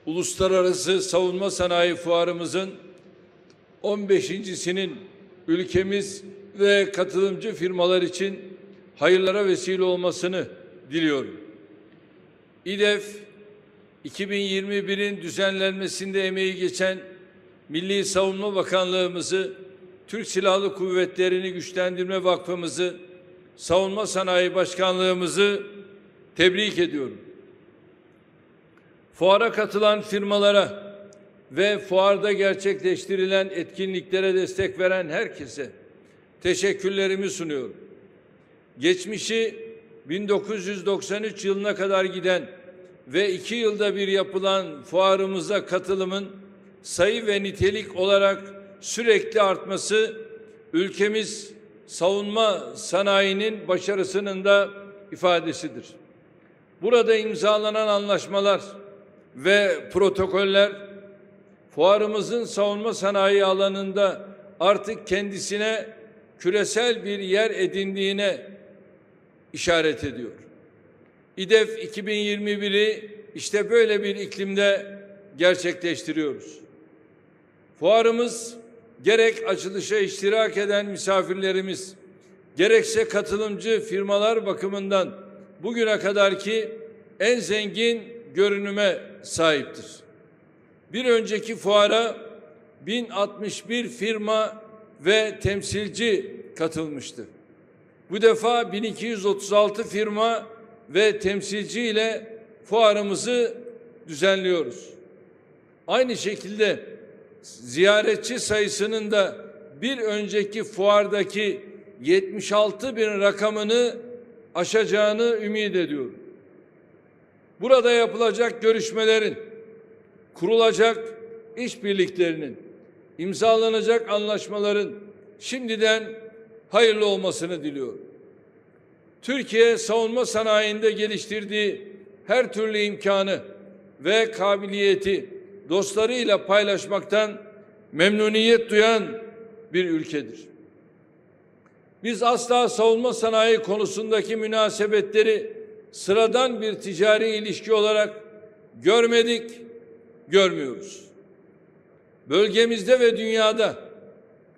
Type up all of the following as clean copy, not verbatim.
Uluslararası Savunma Sanayi Fuarımızın 15.sinin ülkemiz ve katılımcı firmalar için hayırlara vesile olmasını diliyorum. İDEF 2021'in düzenlenmesinde emeği geçen Milli Savunma Bakanlığımızı, Türk Silahlı Kuvvetleri'ni Güçlendirme Vakfımızı, Savunma Sanayi Başkanlığımızı tebrik ediyorum. Fuara katılan firmalara ve fuarda gerçekleştirilen etkinliklere destek veren herkese teşekkürlerimi sunuyorum. Geçmişi 1993 yılına kadar giden ve 2 yılda bir yapılan fuarımıza katılımın sayı ve nitelik olarak sürekli artması ülkemiz savunma sanayinin başarısının da ifadesidir. Burada imzalanan anlaşmalar ve protokoller fuarımızın savunma sanayi alanında artık kendisine küresel bir yer edindiğine işaret ediyor. İDEF 2021'i işte böyle bir iklimde gerçekleştiriyoruz. Fuarımız gerek açılışa iştirak eden misafirlerimiz, gerekse katılımcı firmalar bakımından bugüne kadarki en zengin görünüme sahiptir. Bir önceki fuara 1061 firma ve temsilci katılmıştı. Bu defa 1236 firma ve temsilci ile fuarımızı düzenliyoruz. Aynı şekilde ziyaretçi sayısının da bir önceki fuardaki 76 bin rakamını aşacağını ümit ediyorum. Burada yapılacak görüşmelerin, kurulacak işbirliklerinin, imzalanacak anlaşmaların şimdiden hayırlı olmasını diliyorum. Türkiye savunma sanayinde geliştirdiği her türlü imkanı ve kabiliyeti dostlarıyla paylaşmaktan memnuniyet duyan bir ülkedir. Biz asla savunma sanayi konusundaki münasebetleri sıradan bir ticari ilişki olarak görmedik, görmüyoruz. Bölgemizde ve dünyada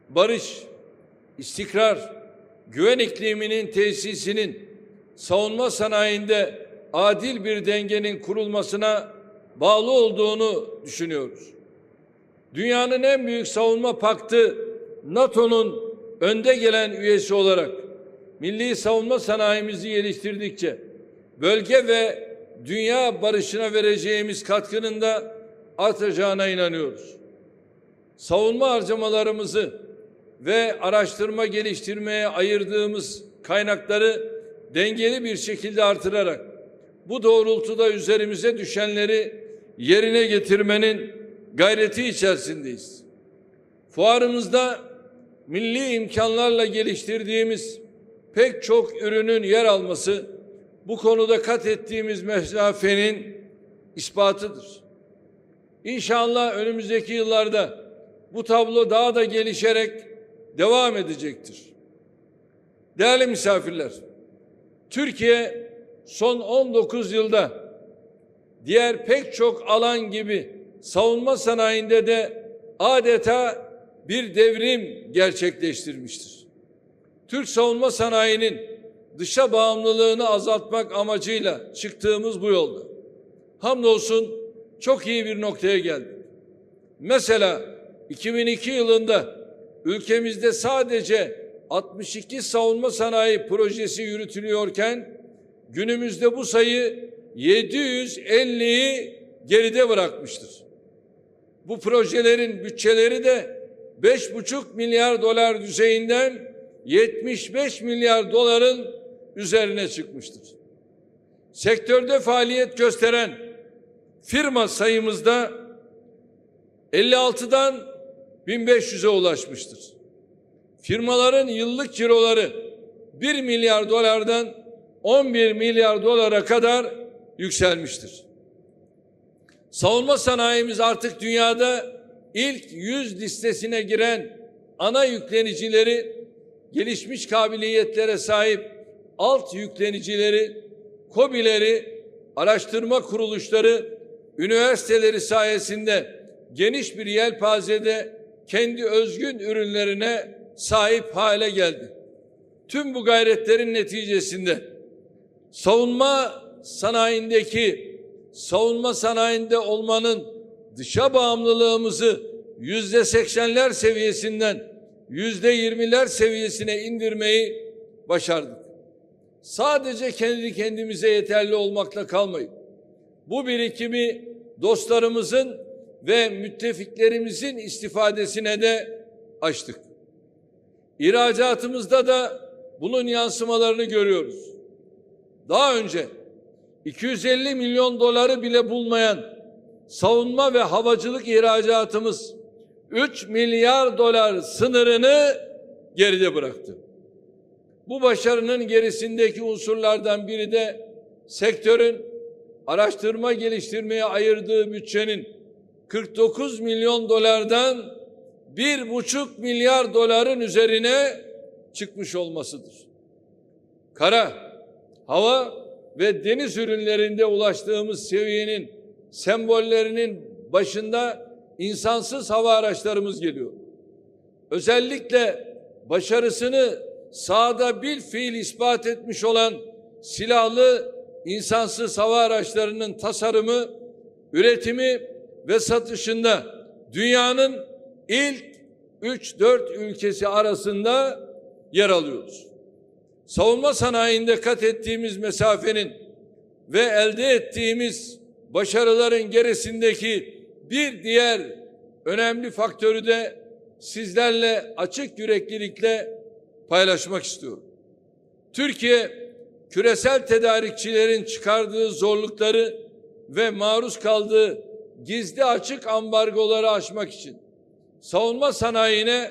barış, istikrar, güven ikliminin tesisinin savunma sanayinde adil bir dengenin kurulmasına bağlı olduğunu düşünüyoruz. Dünyanın en büyük savunma paktı NATO'nun önde gelen üyesi olarak milli savunma sanayimizi geliştirdikçe bölge ve dünya barışına vereceğimiz katkının da artacağına inanıyoruz. Savunma harcamalarımızı ve araştırma geliştirmeye ayırdığımız kaynakları dengeli bir şekilde artırarak bu doğrultuda üzerimize düşenleri yerine getirmenin gayreti içerisindeyiz. Fuarımızda milli imkanlarla geliştirdiğimiz pek çok ürünün yer alması bu konuda kat ettiğimiz mesafenin ispatıdır. İnşallah önümüzdeki yıllarda bu tablo daha da gelişerek devam edecektir. Değerli misafirler, Türkiye son 19 yılda diğer pek çok alan gibi savunma sanayinde de adeta bir devrim gerçekleştirmiştir. Türk savunma sanayinin dışa bağımlılığını azaltmak amacıyla çıktığımız bu yolda hamdolsun çok iyi bir noktaya geldik. Mesela 2002 yılında ülkemizde sadece 62 savunma sanayi projesi yürütülüyorken günümüzde bu sayı 750'yi geride bırakmıştır. Bu projelerin bütçeleri de 5,5 milyar dolar düzeyinden 75 milyar doların üzerine çıkmıştır. Sektörde faaliyet gösteren firma sayımızda 56'dan 1500'e ulaşmıştır. Firmaların yıllık ciroları 1 milyar dolardan 11 milyar dolara kadar yükselmiştir. Savunma sanayimiz artık dünyada ilk 100 listesine giren ana yüklenicileri, gelişmiş kabiliyetlere sahip alt yüklenicileri, KOBİ'leri, araştırma kuruluşları üniversiteleri sayesinde geniş bir yelpazede kendi özgün ürünlerine sahip hale geldi. Tüm bu gayretlerin neticesinde savunma sanayinde olmanın dışa bağımlılığımızı %80'ler seviyesinden %20'ler seviyesine indirmeyi başardık. Sadece kendi kendimize yeterli olmakla kalmayıp bu birikimi dostlarımızın ve müttefiklerimizin istifadesine de açtık. İhracatımızda da bunun yansımalarını görüyoruz. Daha önce 250 milyon doları bile bulmayan savunma ve havacılık ihracatımız 3 milyar dolar sınırını geride bıraktı. Bu başarının gerisindeki unsurlardan biri de sektörün araştırma geliştirmeye ayırdığı bütçenin 49 milyon dolardan 1,5 milyar doların üzerine çıkmış olmasıdır. Kara, hava ve deniz ürünlerinde ulaştığımız seviyenin sembollerinin başında insansız hava araçlarımız geliyor. Özellikle başarısını sahada bilfiil ispat etmiş olan silahlı insansız hava araçlarının tasarımı, üretimi ve satışında dünyanın ilk 3-4 ülkesi arasında yer alıyoruz. Savunma sanayinde kat ettiğimiz mesafenin ve elde ettiğimiz başarıların gerisindeki bir diğer önemli faktörü de sizlerle açık yüreklilikle paylaşmak istiyorum. Türkiye, küresel tedarikçilerin çıkardığı zorlukları ve maruz kaldığı gizli açık ambargoları aşmak için savunma sanayine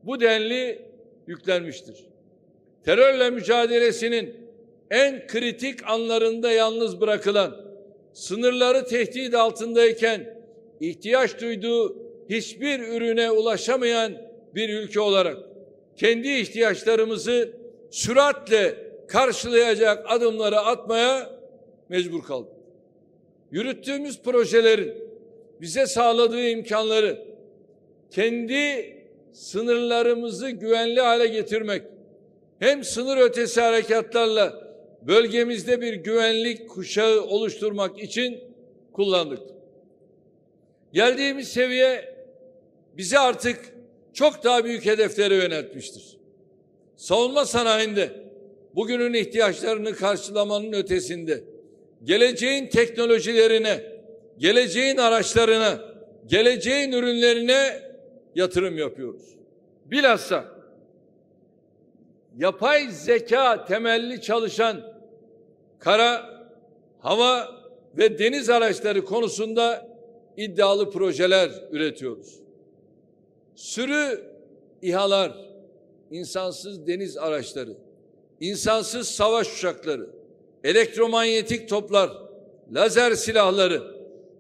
bu denli yüklenmiştir. Terörle mücadelesinin en kritik anlarında yalnız bırakılan, sınırları tehdit altındayken ihtiyaç duyduğu hiçbir ürüne ulaşamayan bir ülke olarak kendi ihtiyaçlarımızı süratle karşılayacak adımları atmaya mecbur kaldık. Yürüttüğümüz projelerin bize sağladığı imkanları kendi sınırlarımızı güvenli hale getirmek, hem sınır ötesi harekatlarla bölgemizde bir güvenlik kuşağı oluşturmak için kullandık. Geldiğimiz seviye bizi artık çok daha büyük hedeflere yöneltmiştir. Savunma sanayinde bugünün ihtiyaçlarını karşılamanın ötesinde geleceğin teknolojilerine, geleceğin araçlarına, geleceğin ürünlerine yatırım yapıyoruz. Bilhassa yapay zeka temelli çalışan kara, hava ve deniz araçları konusunda iddialı projeler üretiyoruz. Sürü İHA'lar, insansız deniz araçları, insansız savaş uçakları, elektromanyetik toplar, lazer silahları,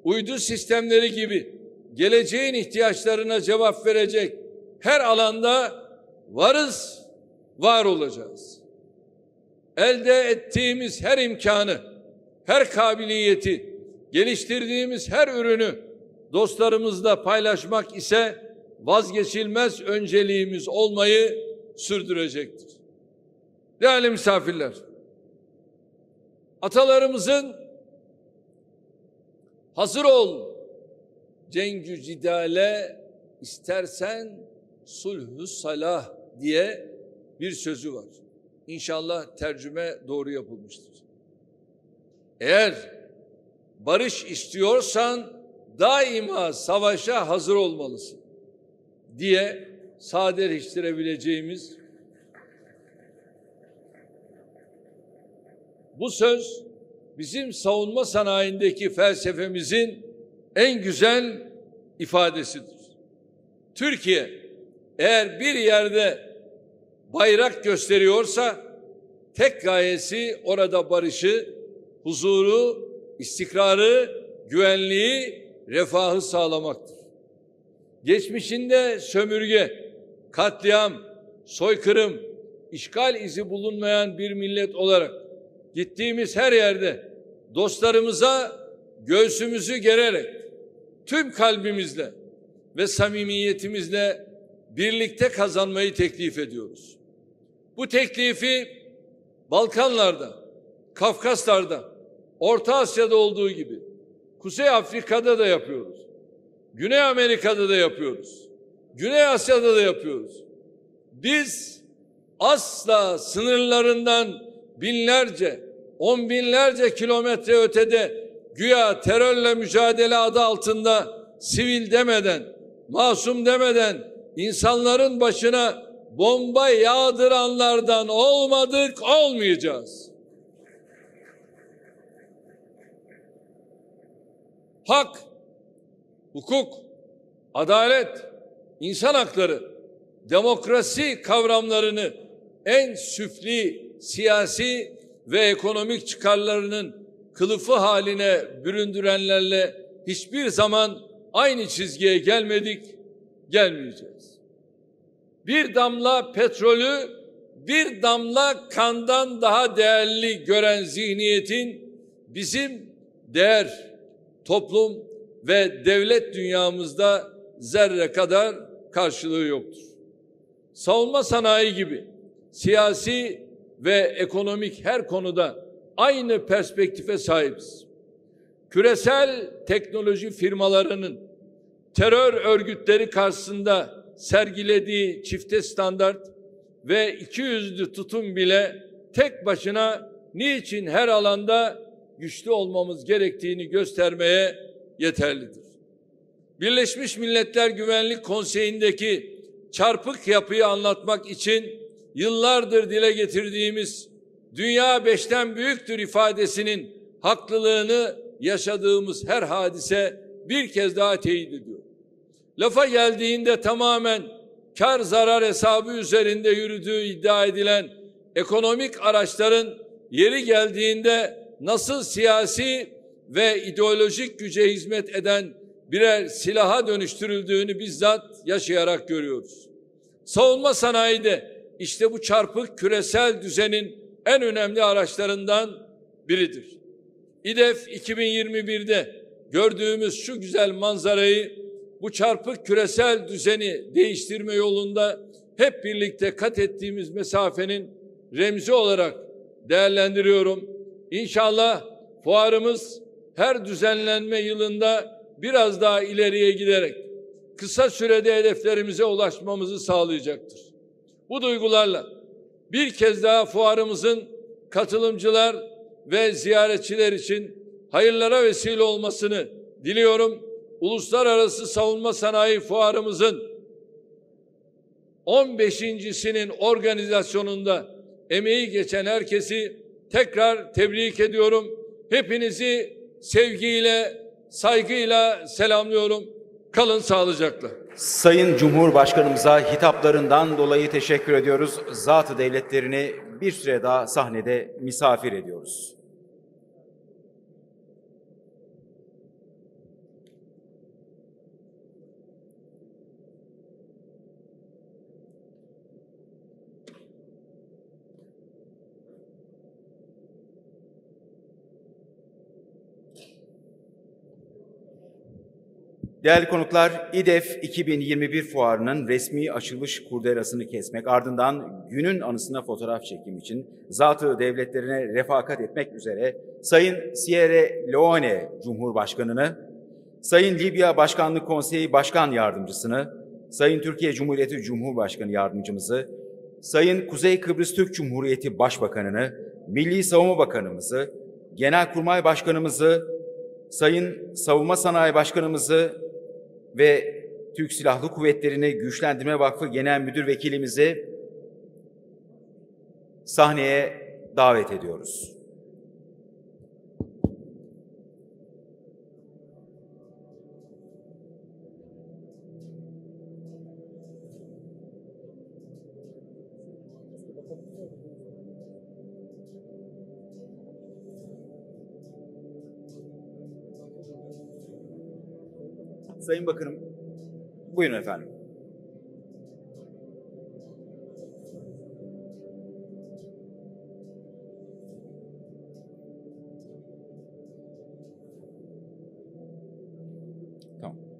uydu sistemleri gibi geleceğin ihtiyaçlarına cevap verecek her alanda varız, var olacağız. Elde ettiğimiz her imkanı, her kabiliyeti, geliştirdiğimiz her ürünü dostlarımızla paylaşmak ise vazgeçilmez önceliğimiz olmayı sürdürecektir. Değerli misafirler, atalarımızın hazır ol cengü cidale, istersen sulhü salah diye bir sözü var. İnşallah tercüme doğru yapılmıştır. Eğer barış istiyorsan daima savaşa hazır olmalısın diye sadeleştirebileceğimiz bu söz bizim savunma sanayindeki felsefemizin en güzel ifadesidir. Türkiye eğer bir yerde bayrak gösteriyorsa tek gayesi orada barışı, huzuru, istikrarı, güvenliği, refahı sağlamaktır. Geçmişinde sömürge, katliam, soykırım, işgal izi bulunmayan bir millet olarak gittiğimiz her yerde dostlarımıza göğsümüzü gererek, tüm kalbimizle ve samimiyetimizle birlikte kazanmayı teklif ediyoruz. Bu teklifi Balkanlarda, Kafkaslar'da, Orta Asya'da olduğu gibi Kuzey Afrika'da da yapıyoruz. Güney Amerika'da da yapıyoruz. Güney Asya'da da yapıyoruz. Biz asla sınırlarından binlerce, on binlerce kilometre ötede güya terörle mücadele adı altında sivil demeden, masum demeden insanların başına bomba yağdıranlardan olmadık, olmayacağız. Hak, hukuk, adalet, insan hakları, demokrasi kavramlarını en süfli siyasi ve ekonomik çıkarlarının kılıfı haline büründürenlerle hiçbir zaman aynı çizgiye gelmedik, gelmeyeceğiz. Bir damla petrolü bir damla kandan daha değerli gören zihniyetin bizim değer, toplum ve devlet dünyamızda zerre kadar karşılığı yoktur. Savunma sanayi gibi siyasi ve ekonomik her konuda aynı perspektife sahibiz. Küresel teknoloji firmalarının terör örgütleri karşısında sergilediği çifte standart ve ikiyüzlü tutum bile tek başına niçin her alanda güçlü olmamız gerektiğini göstermeye yeterlidir. Birleşmiş Milletler Güvenlik Konseyi'ndeki çarpık yapıyı anlatmak için yıllardır dile getirdiğimiz dünya beşten büyüktür ifadesinin haklılığını yaşadığımız her hadise bir kez daha teyit ediyor. Lafa geldiğinde tamamen kar zarar hesabı üzerinde yürüdüğü iddia edilen ekonomik araçların yeri geldiğinde nasıl siyasi ve ideolojik güce hizmet eden birer silaha dönüştürüldüğünü bizzat yaşayarak görüyoruz. Savunma sanayi de işte bu çarpık küresel düzenin en önemli araçlarından biridir. İDEF 2021'de gördüğümüz şu güzel manzarayı bu çarpık küresel düzeni değiştirme yolunda hep birlikte kat ettiğimiz mesafenin remzi olarak değerlendiriyorum. İnşallah fuarımız her düzenlenme yılında biraz daha ileriye giderek kısa sürede hedeflerimize ulaşmamızı sağlayacaktır. Bu duygularla bir kez daha fuarımızın katılımcılar ve ziyaretçiler için hayırlara vesile olmasını diliyorum. Uluslararası Savunma Sanayi Fuarımızın 15.'sinin organizasyonunda emeği geçen herkesi tekrar tebrik ediyorum. Hepinizi sevgiyle, saygıyla selamlıyorum. Kalın sağlıcakla. Sayın Cumhurbaşkanımıza hitaplarından dolayı teşekkür ediyoruz. Zat-ı devletlerini bir süre daha sahnede misafir ediyoruz. Değerli konuklar, İDEF 2021 fuarının resmi açılış kurdelasını kesmek, ardından günün anısına fotoğraf çekim için zat-ı devletlerine refakat etmek üzere Sayın Sierra Leone Cumhurbaşkanı'nı, Sayın Libya Başkanlık Konseyi Başkan Yardımcısını, Sayın Türkiye Cumhuriyeti Cumhurbaşkanı Yardımcımızı, Sayın Kuzey Kıbrıs Türk Cumhuriyeti Başbakanı'nı, Milli Savunma Bakanımızı, Genelkurmay Başkanımızı, Sayın Savunma Sanayi Başkanımızı ve Türk Silahlı Kuvvetleri'ni Güçlendirme Vakfı Genel Müdür Vekilimizi sahneye davet ediyoruz. Sayın Bakanım, buyurun efendim. Tamam.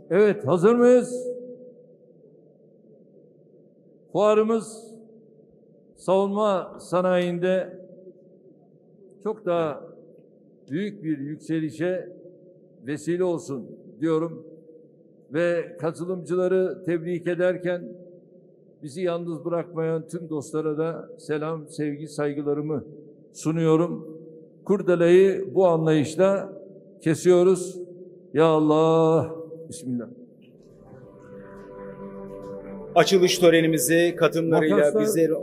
Evet, hazır mıyız? Fuarımız savunma sanayinde çok daha büyük bir yükselişe vesile olsun diyorum ve katılımcıları tebrik ederken bizi yalnız bırakmayan tüm dostlara da selam, sevgi, saygılarımı sunuyorum. Kurdeleyi bu anlayışla kesiyoruz. Ya Allah, Bismillah. Açılış törenimizi katılımlarıyla bizleri...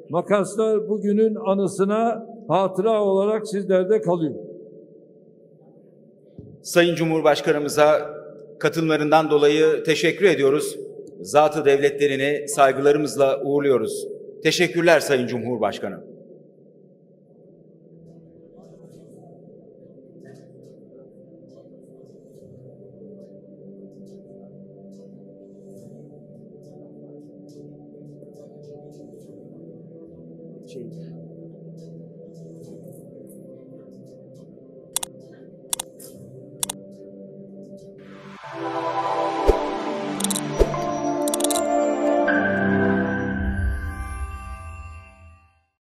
Makaslar bugünün anısına hatıra olarak sizlerde kalıyor. Sayın Cumhurbaşkanımıza katılımlarından dolayı teşekkür ediyoruz. Zat-ı devletlerini saygılarımızla uğurluyoruz. Teşekkürler Sayın Cumhurbaşkanı.